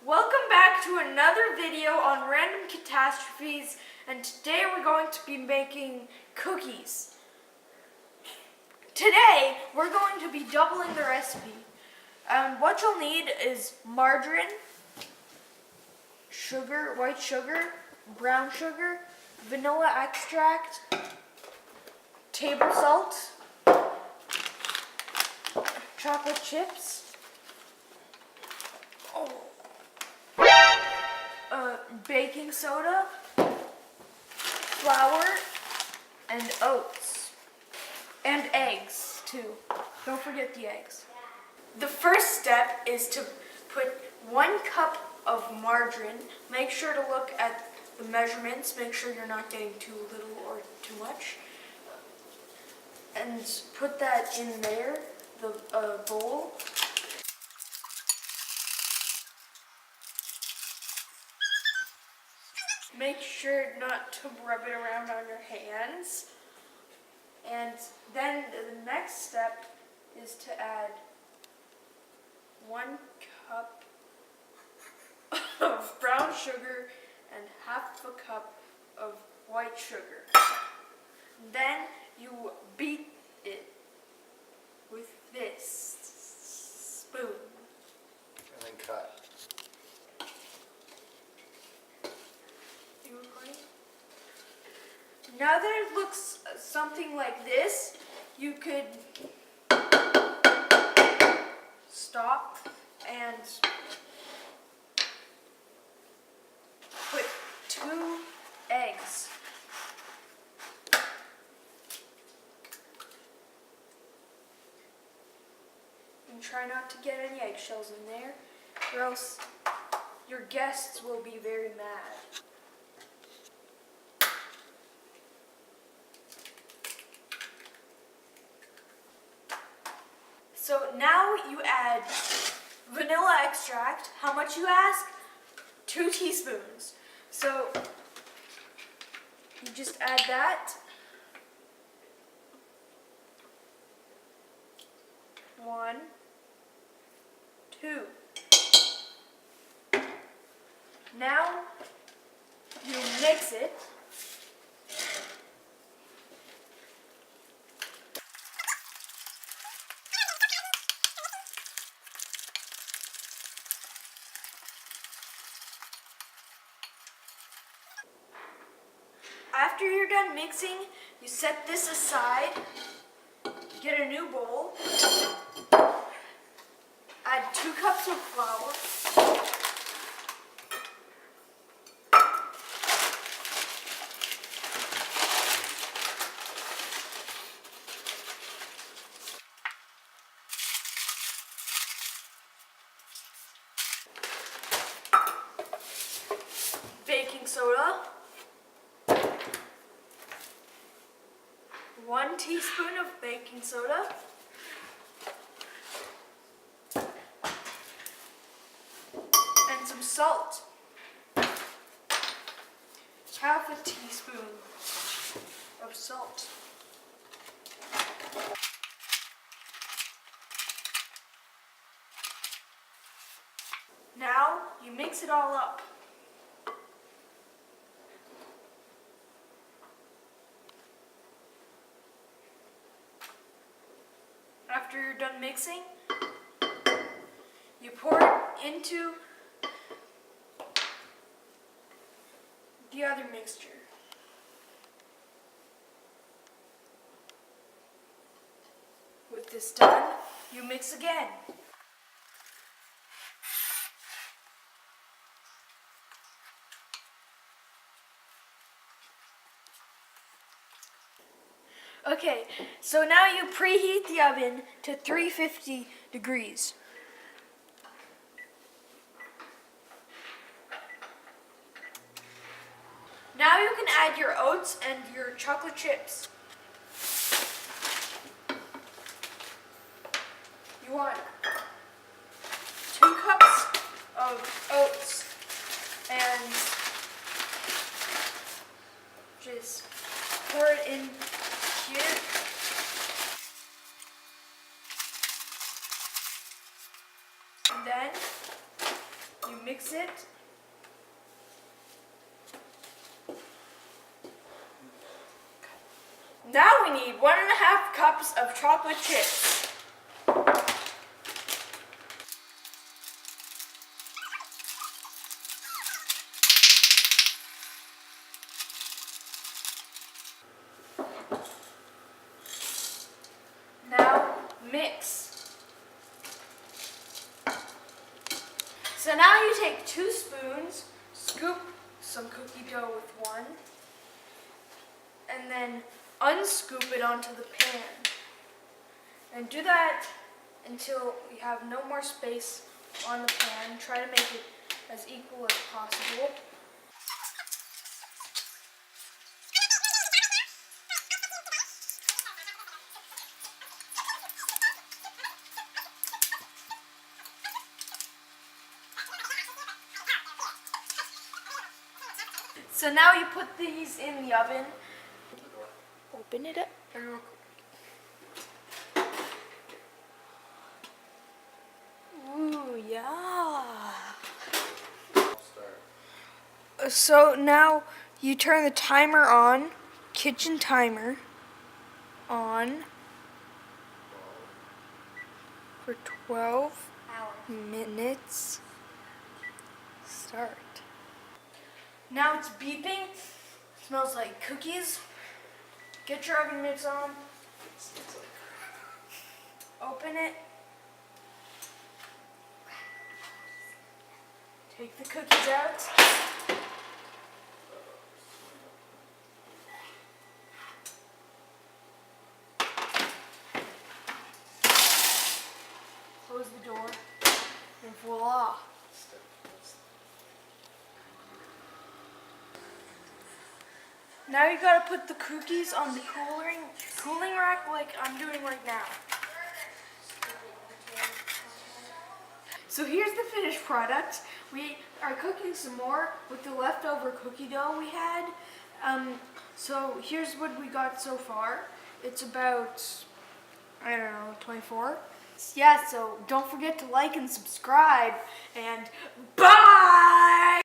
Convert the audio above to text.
Welcome back to another video on random catastrophes, and today we're going to be making cookies. Today we're going to be doubling the recipe. What you'll need is margarine, sugar, white sugar, brown sugar, vanilla extract, table salt, chocolate chips, baking soda, flour, and oats, and eggs too. Don't forget the eggs. The first step is to put 1 cup of margarine. Make sure to look at the measurements. Make sure you're not getting too little or too much. And put that in there, the bowl. Make sure not to rub it around on your hands. And then the next step is to add 1 cup of brown sugar and half a cup of white sugar. Then you beat it with this spoon. And then cut. Now that it looks something like this, you could stop and put 2 eggs. And try not to get any eggshells in there, or else your guests will be very mad. So now you add vanilla extract. How much you ask? 2 teaspoons. So you just add that. 1, 2. Now you mix it. After you're done mixing, you set this aside, get a new bowl, add 2 cups of flour, baking soda, 1 teaspoon of baking soda, and some salt, half a teaspoon of salt. Now you mix it all up. After you're done mixing, you pour it into the other mixture. With this done, you mix again. Okay, so now you preheat the oven to 350 degrees. Now you can add your oats and your chocolate chips. You want 2 cups of oats and just pour it in here. And then you mix it. Now we need 1.5 cups of chocolate chips. Now mix. So now you take 2 spoons, scoop some cookie dough with one, and then unscoop it onto the pan. And do that until you have no more space on the pan. Try to make it as equal as possible. So now you put these in the oven. Open it up. Ooh, yeah. Start. So now you turn the timer on, kitchen timer on for 12 minutes. Start. Now it's beeping. Smells like cookies. Get your oven mitts on. Open it. Take the cookies out. Close the door. And voila. Now you gotta put the cookies on the cooling rack like I'm doing right now. So here's the finished product. We are cooking some more with the leftover cookie dough we had. So here's what we got so far. It's about, I don't know, 24. Yeah, so don't forget to like and subscribe, and bye!